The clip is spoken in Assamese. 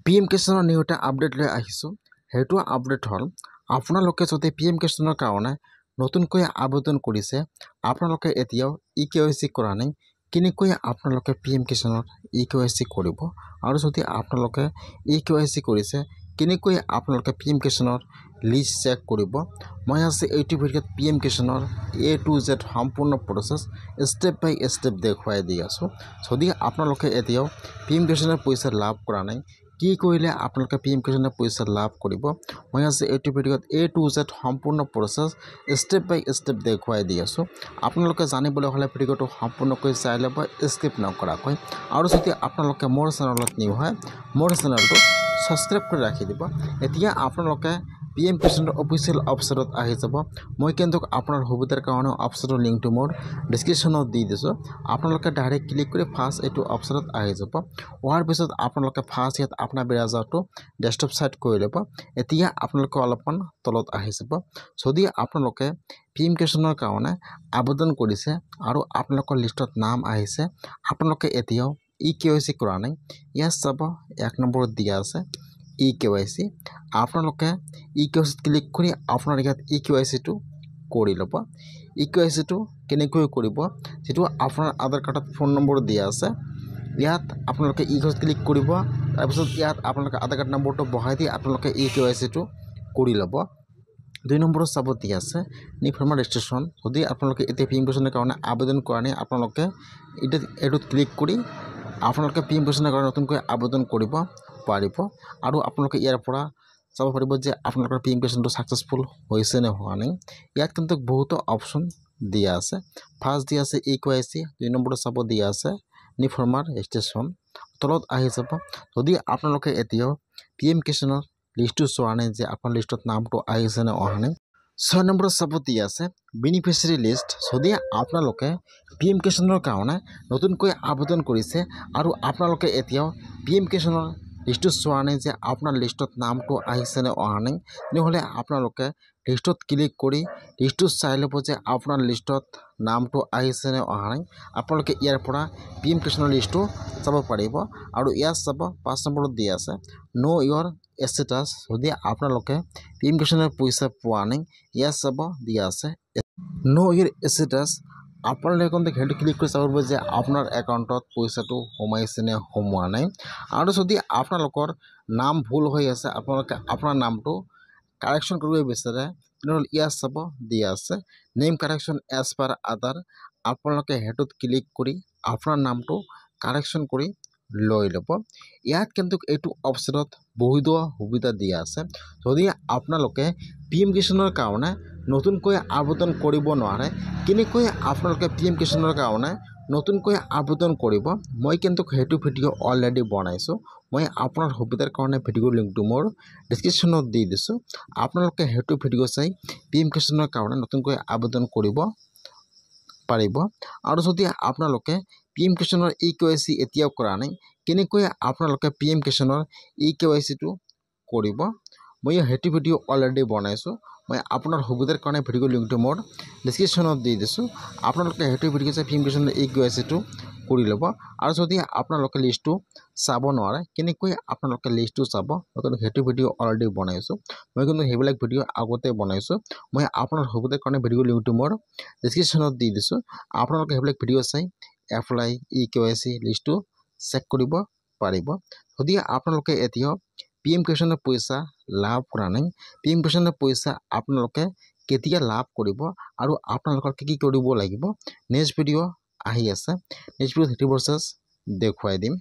PM কিষাণৰ নিউ এটা আপডেট লৈ আহিছোঁ। সেইটো আপডেট হ'ল আপোনালোকে যদি PM কিষাণৰ কাৰণে নতুনকৈ আবেদন কৰিছে, আপোনালোকে এতিয়াও EKYC কৰা নাই, কেনেকৈ আপোনালোকে PM কিষাণৰ EKYC কৰিব আৰু যদি আপোনালোকে EKYC কৰিছে, কেনেকৈ আপোনালোকে PM কিষাণৰ লিষ্ট চেক কৰিব। মই আজি এইটো ভিডিঅ'ত PM কিষাণৰ A to Z সম্পূৰ্ণ প্ৰচেছ ষ্টেপ বাই ষ্টেপ দেখুৱাই দি আছোঁ। যদি আপোনালোকে এতিয়াও PM কিষাণৰ পইচা লাভ কৰা নাই, কি কৰিলে আপোনালোকে PM কিষাণৰ পইচা লাভ কৰিব, মই আজি এইটো ভিডিঅ'ত A to Z সম্পূৰ্ণ প্ৰচেছ ষ্টেপ বাই ষ্টেপ দেখুৱাই দি আছোঁ। আপোনালোকে জানিবলৈ হ'লে ভিডিঅ'টো সম্পূৰ্ণকৈ চাই ল'ব, স্কিপ নকৰাকৈ। আৰু যদি আপোনালোকে মোৰ চেনেলত নিউ হয়, মোৰ চেনেলটো ছাবস্ক্ৰাইব কৰি ৰাখি দিব। এতিয়া আপোনালোকে PM কিষাণৰ অফিচিয়েল ৱেবছাইটত আহি যাব। মই কিন্তু আপোনাৰ সুবিধাৰ কাৰণে ৱেবছাইটৰ লিংকটো মোৰ ডিছক্ৰিপশ্যনত দি দিছোঁ। আপোনালোকে ডাইৰেক্ট ক্লিক কৰি ফাৰ্ষ্ট এইটো ৱেবছাইটত আহি যাব। অহাৰ পিছত আপোনালোকে ফাৰ্ষ্ট ইয়াত আপোনাৰ ব্ৰাউজাৰটো ডেস্কটপ ছাইড কৰি ল'ব। এতিয়া আপোনালোকে অলপমান তলত আহি যাব। যদি আপোনালোকে PM কিষাণৰ কাৰণে আবেদন কৰিছে আৰু আপোনালোকৰ লিষ্টত নাম আহিছে, আপোনালোকে এতিয়াও EKYC কৰা নাই, ইয়াত চাব 1 নম্বৰত দিয়া আছে EKYC। আপোনালোকে EKYC ক্লিক কৰি আপোনাৰ ইয়াত EKYCটো কৰি ল'ব। EKYCটো কেনেকৈ কৰিব, যিটো আপোনাৰ আধাৰ কাৰ্ডত ফোন নম্বৰ দিয়া আছে, ইয়াত আপোনালোকে EKYC ক্লিক কৰিব। তাৰপিছত ইয়াত আপোনালোকে আধাৰ কাৰ্ড নম্বৰটো বহাই দি আপোনালোকে EKYCটো কৰি ল'ব। 2 নম্বৰত চাব দিয়া আছে নিউ ফাৰ্মাৰ ৰেজিষ্ট্ৰেশ্যন। যদি আপোনালোকে এতিয়া PM কিষাণৰ কাৰণে আবেদন কৰা নাই, আপোনালোকে এইটোত ক্লিক কৰি আপোনালোকে PM কিষাণৰ কাৰণে নতুনকৈ আবেদন কৰিব পাৰিব। আৰু আপোনালোকে ইয়াৰ পৰা চাব পাৰিব যে আপোনালোকৰ PM কিষাণটো ছাকচেছফুল হৈছে নে হোৱা নাই। ইয়াত কিন্তু বহুতো অপশ্যন দিয়া আছে। ফাৰ্ষ্ট দিয়া আছে EKYC, 2 নম্বৰত চাব দিয়া আছে নিউ ফাৰ্মাৰ ৰেজিষ্ট্ৰেশ্যন। তলত আহি যাব। যদি আপোনালোকে এতিয়াও PM কিষাণৰ লিষ্টটো চোৱা নাই যে আপোনাৰ লিষ্টত নামটো আহিছে নে অহা নাই, 6 নম্বৰত চাব দিয়া আছে বেনিফিচিয়াৰী লিষ্ট। যদি আপোনালোকে PM কিষাণৰ কাৰণে নতুনকৈ আবেদন কৰিছে আৰু আপোনালোকে এতিয়াও PM কিষাণৰ লিষ্টটো চোৱা নাই যে আপোনাৰ লিষ্টত নামটো আহিছে নে অহা নাই, তেনেহ'লে আপোনালোকে লিষ্টত ক্লিক কৰি লিষ্টটো চাই ল'ব যে আপোনাৰ লিষ্টত নামটো আহিছে নে অহা নাই। আপোনালোকে ইয়াৰ পৰা PM কিষাণৰ লিষ্টটো চাব পাৰিব। আৰু ইয়াত চাব 5 নম্বৰত দিয়া আছে নো ইয়ৰ ষ্টেটাছ। যদি আপোনালোকে PM কিষাণৰ পইচা পোৱা নাই, ইয়াত চাব দিয়া আছে নো ইয়ৰ ষ্টেটাছ। আপোনালোকে কিন্তু সেইটো ক্লিক কৰি চাব পাৰিব যে আপোনাৰ একাউণ্টত পইচাটো সোমাইছে নে সোমোৱা নাই। আৰু যদি আপোনালোকৰ নাম ভুল হৈ আছে, আপোনালোকে আপোনাৰ নামটো কাৰেকশ্যন কৰিব বিচাৰে, তেনেহ'লে ইয়াত চাব দিয়া আছে নেম কাৰেকশ্যন এজ পাৰ আধাৰ। আপোনালোকে সেইটোত ক্লিক কৰি আপোনাৰ নামটো কাৰেকশ্যন কৰি লৈ ল'ব। ইয়াত কিন্তু এইটো ৱেবছাইটত বহুত সুবিধা দিয়া আছে। যদি আপোনালোকে PM কিষাণৰ কাৰণে নতুনকৈ আবেদন কৰিব নোৱাৰে, কেনেকৈ আপোনালোকে PM কিষাণৰ কাৰণে নতুনকৈ আবেদন কৰিব, মই কিন্তু সেইটো ভিডিঅ' অলৰেডি বনাইছোঁ। মই আপোনাৰ সুবিধাৰ কাৰণে ভিডিঅ'ৰ লিংকটো মোৰ ডিছক্ৰিপশ্যনত দি দিছোঁ। আপোনালোকে সেইটো ভিডিঅ' চাই PM কিষাণৰ কাৰণে নতুনকৈ আবেদন কৰিব পাৰিব। আৰু যদি আপোনালোকে PM কিষাণৰ EKYC এতিয়াও কৰা নাই, কেনেকৈ আপোনালোকে PM কিষাণৰ EKYCটো কৰিব, মই সেইটো ভিডিঅ' অলৰেডি বনাইছোঁ। মই আপোনাৰ সুবিধাৰ কাৰণে ভিডিঅ'ৰ লিংকটো মোৰ ডিছক্ৰিপশ্যনত দি দিছোঁ। আপোনালোকে সেইটো ভিডিঅ' চাই PM কিষাণৰ EKYCটো কৰি ল'ব। আৰু যদি আপোনালোকে লিষ্টটো চাব নোৱাৰে, কেনেকৈ আপোনালোকে লিষ্টটো চাব, মই কিন্তু সেইটো ভিডিঅ' অলৰেডি বনাইছোঁ। মই কিন্তু সেইবিলাক ভিডিঅ' আগতে বনাইছোঁ। মই আপোনাৰ সুবিধাৰ কাৰণে ভিডিঅ'ৰ লিংকটো মোৰ ডিছক্ৰিপশ্যনত দি দিছোঁ। আপোনালোকে সেইবিলাক ভিডিঅ' চাই এপ্লাই EKYC লিষ্টটো চেক কৰিব পাৰিব। যদি আপোনালোকে এতিয়াও PM কিষাণৰ পইচা লাভ কৰা নাই, PM কিষাণৰ পইচা আপোনালোকে কেতিয়া লাভ কৰিব আৰু আপোনালোকৰ কি কৰিব লাগিব, নেক্সট ভিডিঅ' আহি আছে। নেক্সট ভিডিঅ'ত সেইটো প্ৰচেছ দেখুৱাই দিম।